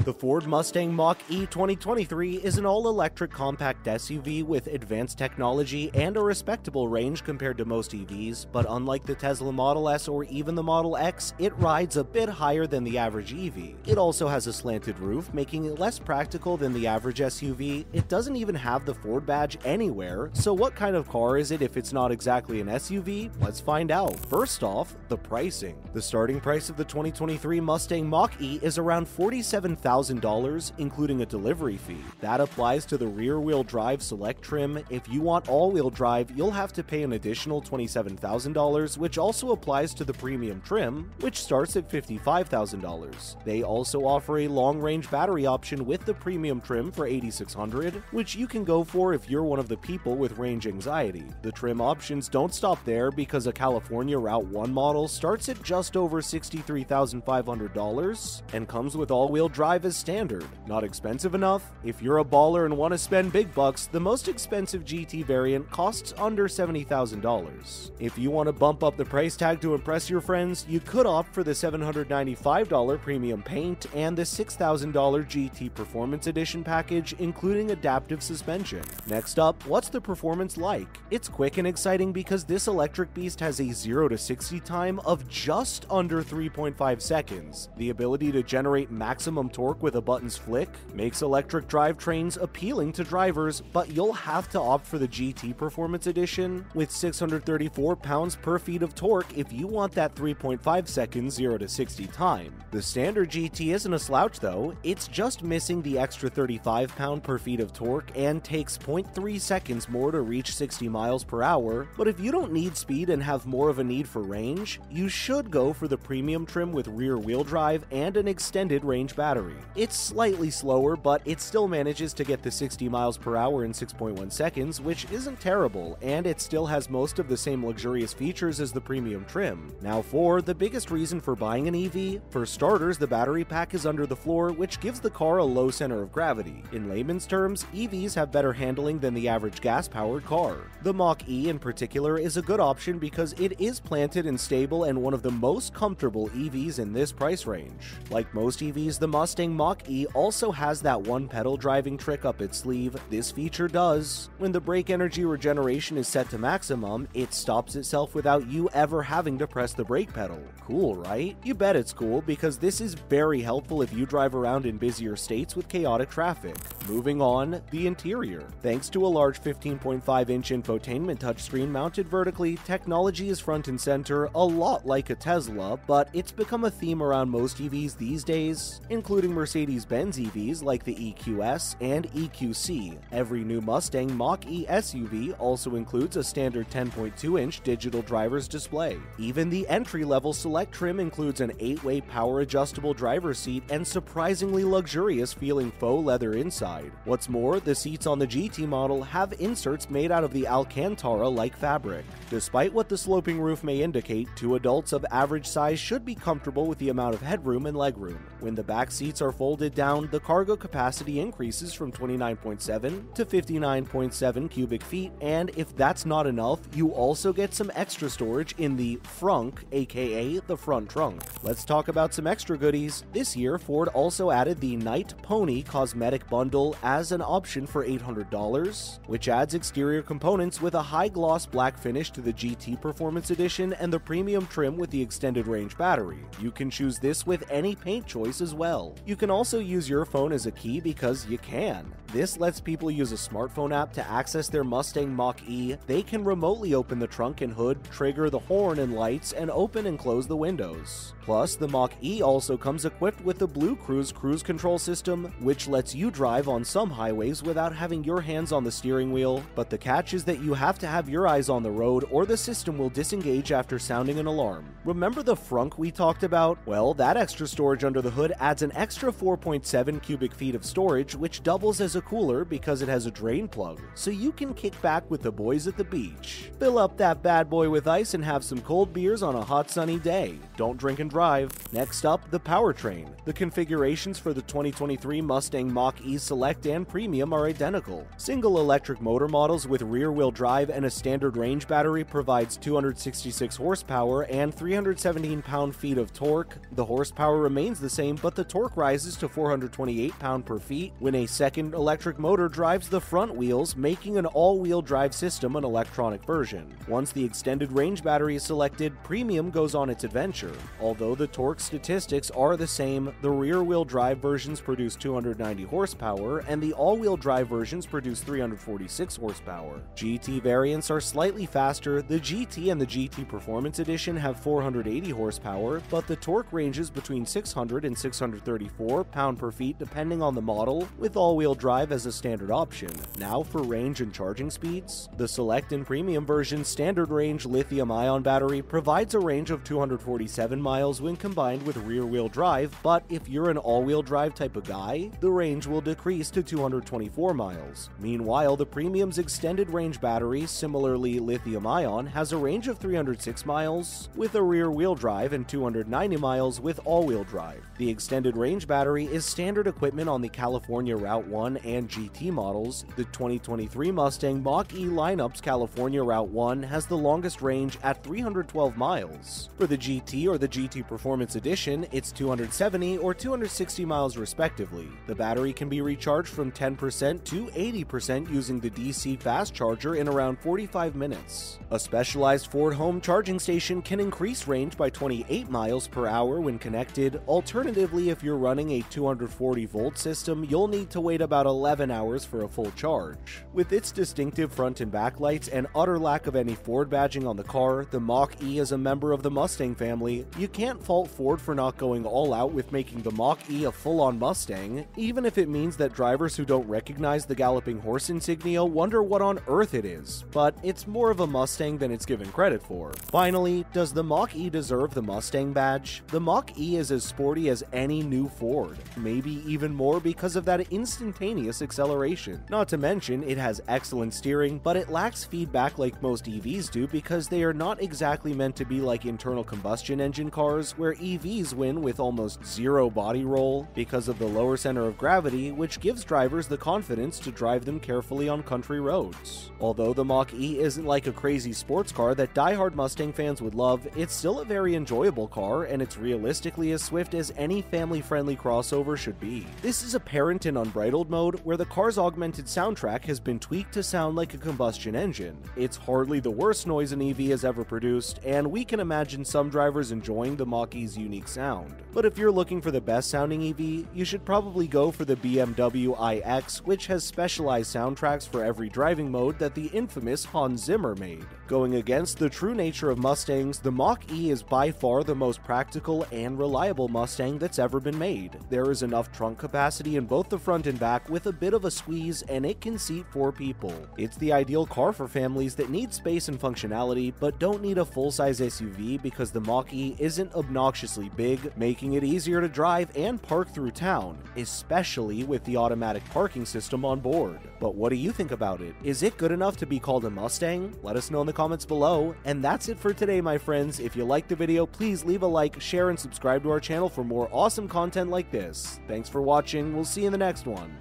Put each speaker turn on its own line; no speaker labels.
The Ford Mustang Mach-E 2023 is an all-electric compact SUV with advanced technology and a respectable range compared to most EVs, but unlike the Tesla Model S or even the Model X, it rides a bit higher than the average EV. It also has a slanted roof, making it less practical than the average SUV. It doesn't even have the Ford badge anywhere, so what kind of car is it if it's not exactly an SUV? Let's find out. First off, the pricing. The starting price of the 2023 Mustang Mach-E is around $47,000, including a delivery fee. That applies to the rear-wheel drive select trim. If you want all-wheel drive, you'll have to pay an additional $27,000, which also applies to the premium trim, which starts at $55,000. They also offer a long-range battery option with the premium trim for $8,600, which you can go for if you're one of the people with range anxiety. The trim options don't stop there because a California Route 1 model starts at just over $63,500 and comes with all-wheel drive as standard. Not expensive enough? If you're a baller and want to spend big bucks, the most expensive GT variant costs under $70,000. If you want to bump up the price tag to impress your friends, you could opt for the $795 premium paint and the $6,000 GT Performance Edition package, including adaptive suspension. Next up, what's the performance like? It's quick and exciting because this electric beast has a 0 to 60 time of just under 3.5 seconds. The ability to generate maximum torque with a button's flick makes electric drivetrains appealing to drivers, but you'll have to opt for the GT Performance Edition with 634 pounds-per-feet of torque if you want that 3.5 second 0 to 60 time. The standard GT isn't a slouch though, it's just missing the extra 35 pound-per-feet of torque and takes 0.3 seconds more to reach 60 miles per hour, but if you don't need speed and have more of a need for range, you should go for the premium trim with rear-wheel drive and an extended range battery. It's slightly slower, but it still manages to get to 60 miles per hour in 6.1 seconds, which isn't terrible, and it still has most of the same luxurious features as the premium trim. Now for the biggest reason for buying an EV, for starters, the battery pack is under the floor, which gives the car a low center of gravity. In layman's terms, EVs have better handling than the average gas-powered car. The Mach-E in particular is a good option because it is planted and stable and one of the most comfortable EVs in this price range. Like most EVs, the Mustang Mach-E also has that one-pedal driving trick up its sleeve. This feature does. When the brake energy regeneration is set to maximum, it stops itself without you ever having to press the brake pedal. Cool, right? You bet it's cool because this is very helpful if you drive around in busier states with chaotic traffic. Moving on, the interior. Thanks to a large 15.5-inch infotainment touchscreen mounted vertically, technology is front and center, a lot like a Tesla, but it's become a theme around most EVs these days, including Mercedes-Benz EVs like the EQS and EQC. Every new Mustang Mach-E SUV also includes a standard 10.2-inch digital driver's display. Even the entry-level select trim includes an 8-way power-adjustable driver's seat and surprisingly luxurious feeling faux leather inside. What's more, the seats on the GT model have inserts made out of the Alcantara-like fabric. Despite what the sloping roof may indicate, two adults of average size should be comfortable with the amount of headroom and legroom. When the back seats are folded down, the cargo capacity increases from 29.7 to 59.7 cubic feet, and if that's not enough, you also get some extra storage in the frunk, aka the front trunk. Let's talk about some extra goodies. This year, Ford also added the Nite Pony cosmetic bundle as an option for $800, which adds exterior components with a high-gloss black finish to the GT Performance Edition and the premium trim with the extended range battery. You can choose this with any paint choice as well. You can also use your phone as a key because you can. This lets people use a smartphone app to access their Mustang Mach-E. They can remotely open the trunk and hood, trigger the horn and lights, and open and close the windows. Plus, the Mach-E also comes equipped with the Blue Cruise cruise control system, which lets you drive on some highways without having your hands on the steering wheel, but the catch is that you have to have your eyes on the road or the system will disengage after sounding an alarm. Remember the frunk we talked about? Well, that extra storage under the hood adds an extra 4.7 cubic feet of storage, which doubles as a cooler because it has a drain plug, so you can kick back with the boys at the beach. Fill up that bad boy with ice and have some cold beers on a hot sunny day. Don't drink and drive. Next up, the powertrain. The configurations for the 2023 Mustang Mach-E Select and Premium are identical. Single electric motor models with rear-wheel drive and a standard range battery provides 266 horsepower and 317 pound-feet of torque. The horsepower remains the same, but the torque rises rises to 428 pound-per-feet when a second electric motor drives the front wheels, making an all-wheel drive system an electronic version. Once the extended range battery is selected, Premium goes on its adventure. Although the torque statistics are the same, the rear-wheel drive versions produce 290 horsepower, and the all-wheel drive versions produce 346 horsepower. GT variants are slightly faster. The GT and the GT Performance Edition have 480 horsepower, but the torque ranges between 600 and 634 pound-per-feet depending on the model, with all-wheel drive as a standard option. Now for range and charging speeds. The Select and Premium version's standard range lithium-ion battery provides a range of 247 miles when combined with rear-wheel drive, but if you're an all-wheel drive type of guy, the range will decrease to 224 miles. Meanwhile, the Premium's extended range battery, similarly lithium-ion, has a range of 306 miles with a rear-wheel drive and 290 miles with all-wheel drive. The extended range battery is standard equipment on the California Route 1 and GT models. The 2023 Mustang Mach-E lineup's California Route 1 has the longest range at 312 miles. For the GT or the GT Performance Edition, it's 270 or 260 miles respectively. The battery can be recharged from 10% to 80% using the DC fast charger in around 45 minutes. A specialized Ford home charging station can increase range by 28 miles per hour when connected. Alternatively, if you're running a 240-volt system, you'll need to wait about 11 hours for a full charge. With its distinctive front and back lights and utter lack of any Ford badging on the car, the Mach-E is a member of the Mustang family. You can't fault Ford for not going all out with making the Mach-E a full-on Mustang, even if it means that drivers who don't recognize the galloping horse insignia wonder what on earth it is, but it's more of a Mustang than it's given credit for. Finally, does the Mach-E deserve the Mustang badge? The Mach-E is as sporty as any new Ford, maybe even more because of that instantaneous acceleration. Not to mention, it has excellent steering, but it lacks feedback like most EVs do because they are not exactly meant to be like internal combustion engine cars, where EVs win with almost zero body roll because of the lower center of gravity, which gives drivers the confidence to drive them carefully on country roads. Although the Mach-E isn't like a crazy sports car that die-hard Mustang fans would love, it's still a very enjoyable car, and it's realistically as swift as any family-friendly crossover should be. This is apparent in Unbridled mode, where the car's augmented soundtrack has been tweaked to sound like a combustion engine. It's hardly the worst noise an EV has ever produced, and we can imagine some drivers enjoying the Mach-E's unique sound. But if you're looking for the best sounding EV, you should probably go for the BMW iX, which has specialized soundtracks for every driving mode that the infamous Hans Zimmer made. Going against the true nature of Mustangs, the Mach-E is by far the most practical and reliable Mustang that's ever been made. There is enough trunk capacity in both the front and back with a bit of a squeeze, and it can seat 4 people. It's the ideal car for families that need space and functionality, but don't need a full-size SUV because the Mach-E isn't obnoxiously big, making it easier to drive and park through town, especially with the automatic parking system on board. But what do you think about it? Is it good enough to be called a Mustang? Let us know in the comments below. And that's it for today, my friends. If you liked the video, please leave a like, share, and subscribe to our channel for more awesome content like this. Thanks for watching. We'll see you in the next one.